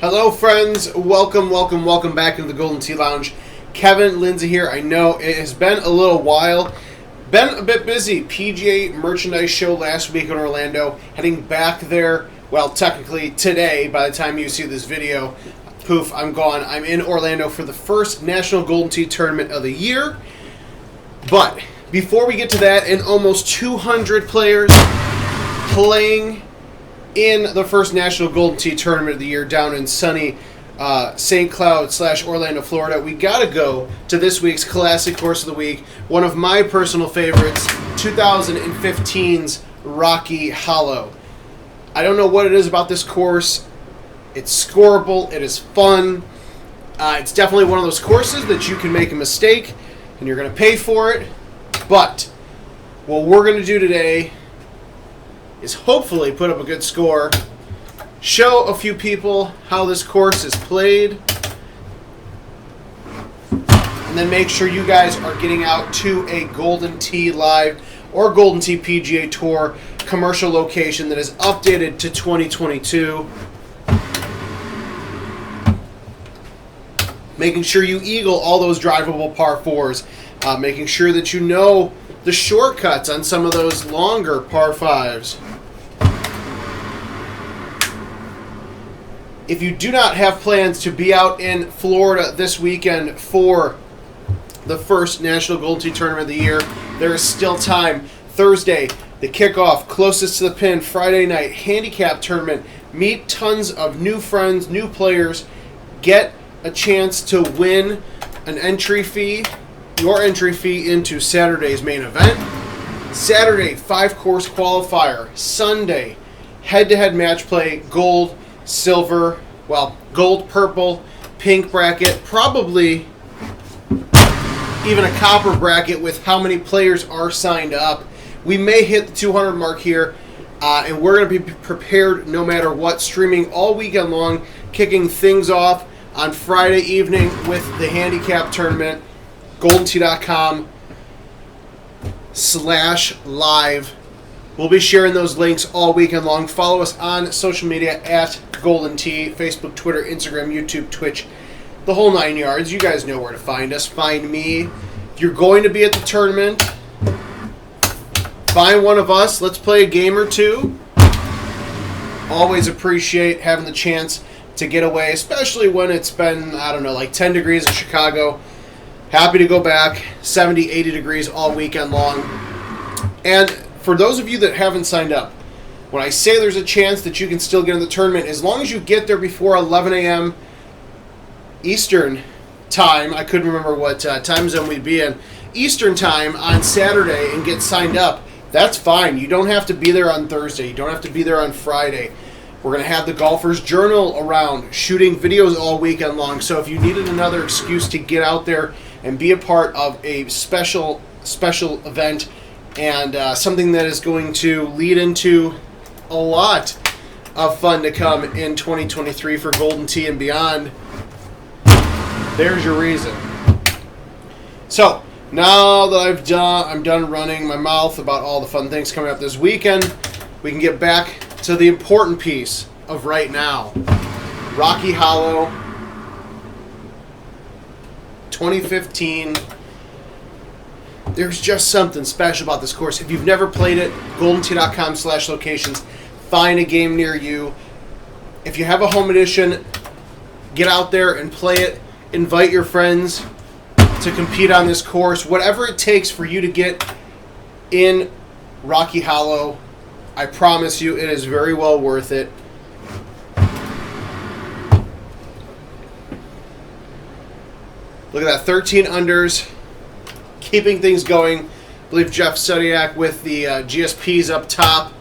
Hello, friends. Welcome back into the Golden Tee Lounge. Kevin Lindsay here. I know it has been a little while. Been a bit busy. PGA merchandise show last week in Orlando. Heading back there, well, technically today, by the time you see this video. Poof, I'm gone. I'm in Orlando for the first National Golden Tee Tournament of the year. But before we get to that, and almost 200 players playing in the first National Golden Tee Tournament of the year down in sunny St. Cloud / Orlando, Florida, we got to go to this week's Classic Course of the Week, one of my personal favorites, 2015's Rocky Hollow. I don't know what it is about this course. It's scoreable. It is fun. It's definitely one of those courses that you can make a mistake and you're going to pay for it. But what we're going to do today is hopefully put up a good score, show a few people how this course is played, and then make sure you guys are getting out to a Golden Tee Live or Golden Tee PGA Tour commercial location that is updated to 2022. Making sure you eagle all those drivable par 4s. Making sure that you know the shortcuts on some of those longer par 5s. If you do not have plans to be out in Florida this weekend for the first National Golden Tee Tournament of the year, there is still time. Thursday, the kickoff, closest to the pin. Friday night, handicap tournament. Meet tons of new friends, new players. Get a chance to win an entry fee, your entry fee into Saturday's main event. Saturday, 5-course qualifier. Sunday, head-to-head match play, gold, silver, well, gold, purple, pink bracket, probably even a copper bracket with how many players are signed up. We may hit the 200 mark here, and we're going to be prepared no matter what, streaming all weekend long, kicking things off on Friday evening with the handicap tournament, goldentee.com/live. We'll be sharing those links all weekend long. Follow us on social media at Golden Tee, Facebook, Twitter, Instagram, YouTube, Twitch, the whole 9 yards. You guys know where to find us. Find me. If you're going to be at the tournament, find one of us. Let's play a game or two. Always appreciate having the chance to get away, especially when it's been, I don't know, like 10 degrees in Chicago. Happy to go back, 70, 80 degrees all weekend long. And for those of you that haven't signed up, when I say there's a chance that you can still get in the tournament, as long as you get there before 11 a.m. Eastern time, I couldn't remember what time zone we'd be in, Eastern time on Saturday, and get signed up, that's fine. You don't have to be there on Thursday. You don't have to be there on Friday. We're going to have the Golfer's Journal around, shooting videos all weekend long. So if you needed another excuse to get out there and be a part of a special event, and something that is going to lead into a lot of fun to come in 2023 for Golden Tee and beyond, there's your reason. So now that I'm done running my mouth about all the fun things coming up this weekend, we can get back to the important piece of right now. Rocky Hollow 2015. There's just something special about this course. If you've never played it, goldentee.com/locations. Find a game near you. If you have a home edition, get out there and play it. Invite your friends to compete on this course. Whatever it takes for you to get in Rocky Hollow, I promise you it is very well worth it. Look at that, 13 unders. Keeping things going. I believe Jeff Sudiak with the GSPs up top.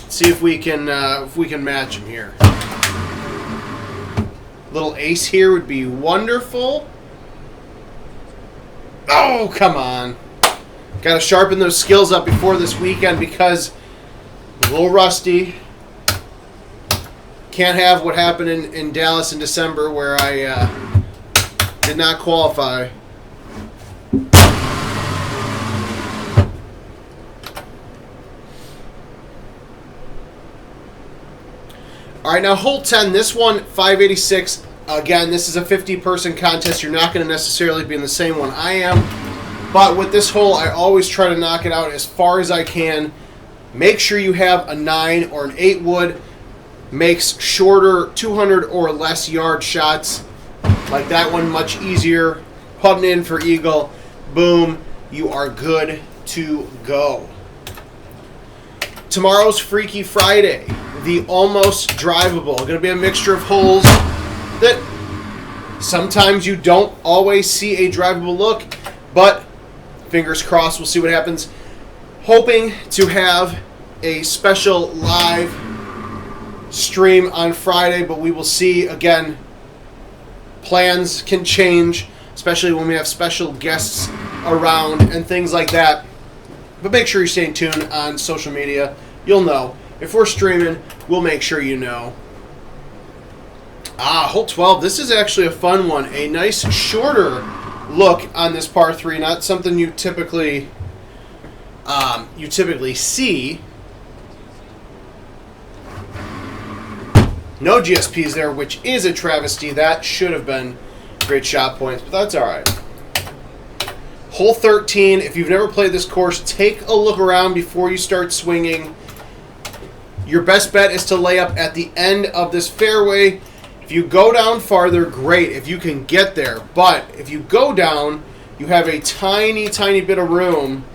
See if we can match him here. Little ace here would be wonderful. Oh, come on. Got to sharpen those skills up before this weekend because I'm a little rusty. Can't have what happened in Dallas in December where I did not qualify. All right, now hole 10, this one, 586. Again, this is a 50-person contest. You're not going to necessarily be in the same one I am. But with this hole, I always try to knock it out as far as I can. Make sure you have a 9 or an 8 wood. Makes shorter 200 or less yard shots like that one much easier. Putting in for eagle. Boom. You are good to go. Tomorrow's Freaky Friday. The almost drivable. Going to be a mixture of holes that sometimes you don't always see a drivable look, but fingers crossed, we'll see what happens. Hoping to have a special live stream on Friday, but we will see. Again, plans can change, especially when we have special guests around and things like that. But make sure you're staying tuned on social media. You'll know. If we're streaming, we'll make sure you know. Hole 12. This is actually a fun one. A nice shorter look on this par 3. Not something you typically see. No GSPs there, which is a travesty. That should have been great shot points, but that's all right. Hole 13. If you've never played this course, take a look around before you start swinging. Your best bet is to lay up at the end of this fairway. If you go down farther, great, if you can get there. But if you go down, you have a tiny, tiny bit of room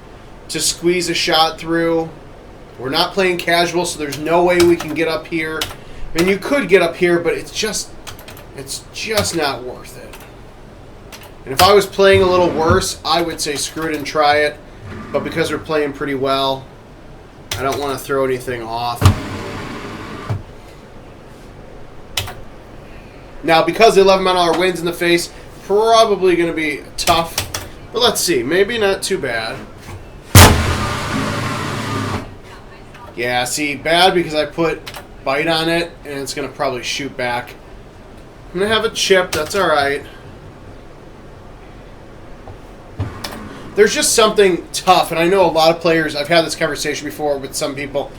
to squeeze a shot through. We're not playing casual, so there's no way we can get up here. I mean, you could get up here, but it's just not worth it. And if I was playing a little worse, I would say screw it and try it. But because we're playing pretty well, I don't want to throw anything off. Now, because the 11-mile-an-hour wind's in the face, probably going to be tough. But let's see. Maybe not too bad. Yeah, see, bad because I put bite on it, and it's going to probably shoot back. I'm going to have a chip. That's all right. There's just something tough, and I know a lot of players, I've had this conversation before with some people.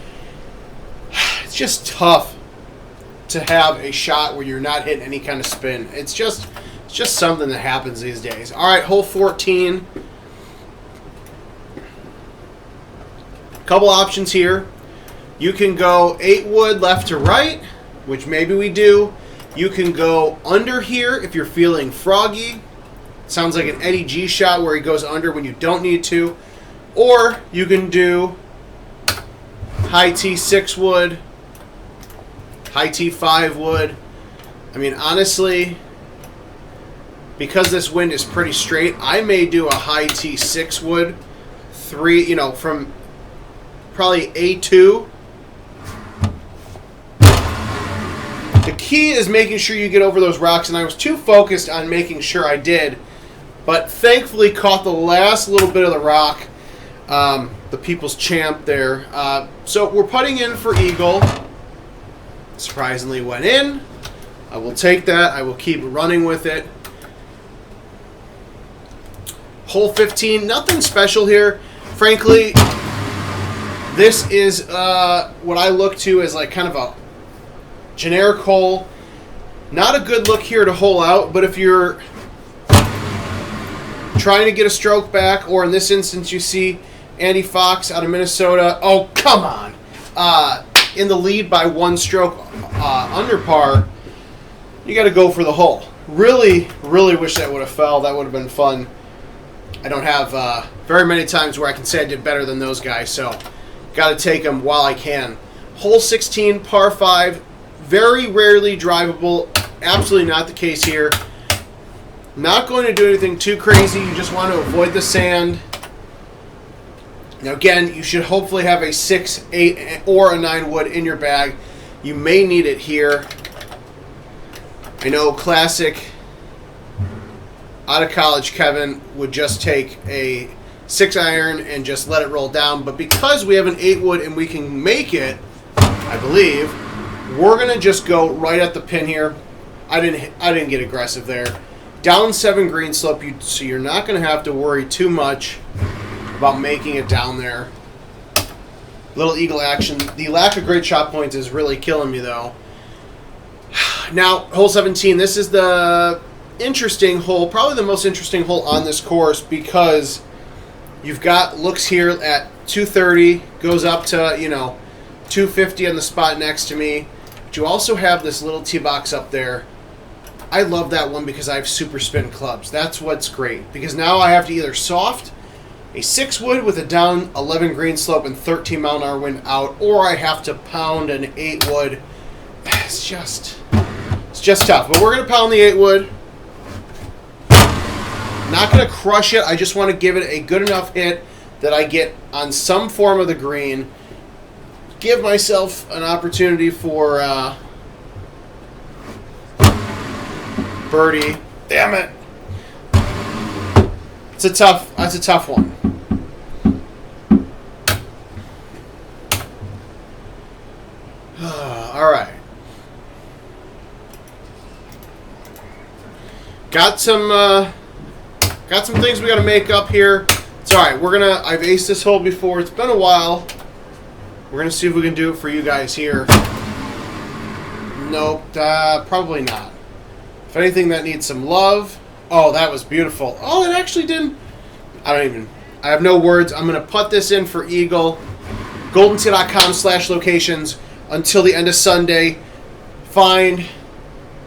It's just tough to have a shot where you're not hitting any kind of spin. It's just something that happens these days. All right, hole 14. Couple options here. You can go 8 wood left to right, which maybe we do. You can go under here if you're feeling froggy. Sounds like an Eddie G shot where he goes under when you don't need to. Or you can do high T 6 wood, high T 5 wood. I mean, honestly, because this wind is pretty straight, I may do a high T 6 wood, 3, from probably A2. The key is making sure you get over those rocks, and I was too focused on making sure I did. But thankfully caught the last little bit of the rock, the people's champ there. So we're putting in for eagle. Surprisingly went in. I will take that. I will keep running with it. Hole 15, nothing special here. Frankly, this is what I look to as like kind of a generic hole. Not a good look here to hole out, but if you're trying to get a stroke back, or in this instance you see Andy Fox out of Minnesota, oh come on, in the lead by 1 stroke under par, you got to go for the hole. Really, really wish that would have fell. That would have been fun. I don't have very many times where I can say I did better than those guys, so got to take them while I can. Hole 16, par 5, very rarely drivable. Absolutely not the case here. Not going to do anything too crazy. You just want to avoid the sand. Now again, you should hopefully have a 6, 8, or a 9 wood in your bag. You may need it here. I know classic out of college Kevin would just take a 6-iron and just let it roll down. But because we have an 8 wood and we can make it, I believe, we're going to just go right at the pin here. I didn't get aggressive there. Down 7 green slope, so you're not going to have to worry too much about making it down there. Little eagle action. The lack of great shot points is really killing me, though. Now, hole 17. This is the interesting hole, probably the most interesting hole on this course, because you've got looks here at 230, goes up to, 250 on the spot next to me. But you also have this little tee box up there. I love that one because I have super spin clubs. That's what's great, because now I have to either soft a 6-wood with a down 11 green slope and 13 mile an hour wind out, or I have to pound an 8-wood. It's just tough. But we're going to pound the 8-wood. Not going to crush it. I just want to give it a good enough hit that I get on some form of the green. Give myself an opportunity for birdie. Damn it. That's a tough one. All right. Got some things we got to make up here. It's all right. I've aced this hole before. It's been a while. We're gonna see if we can do it for you guys here. Nope, probably not. If anything, that needs some love. Oh, that was beautiful. Oh, it actually didn't. I have no words. I'm gonna put this in for eagle. GoldenTee.com/locations until the end of Sunday. Find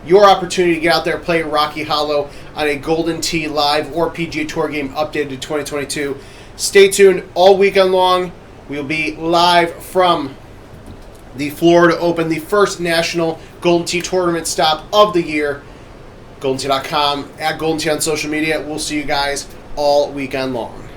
your opportunity to get out there and play Rocky Hollow on a Golden Tee Live or PGA Tour game updated to 2022. Stay tuned all weekend long. We'll be live from the Florida Open, the first national Golden Tee tournament stop of the year. GoldenTee.com, at Golden Tee on social media. We'll see you guys all weekend long.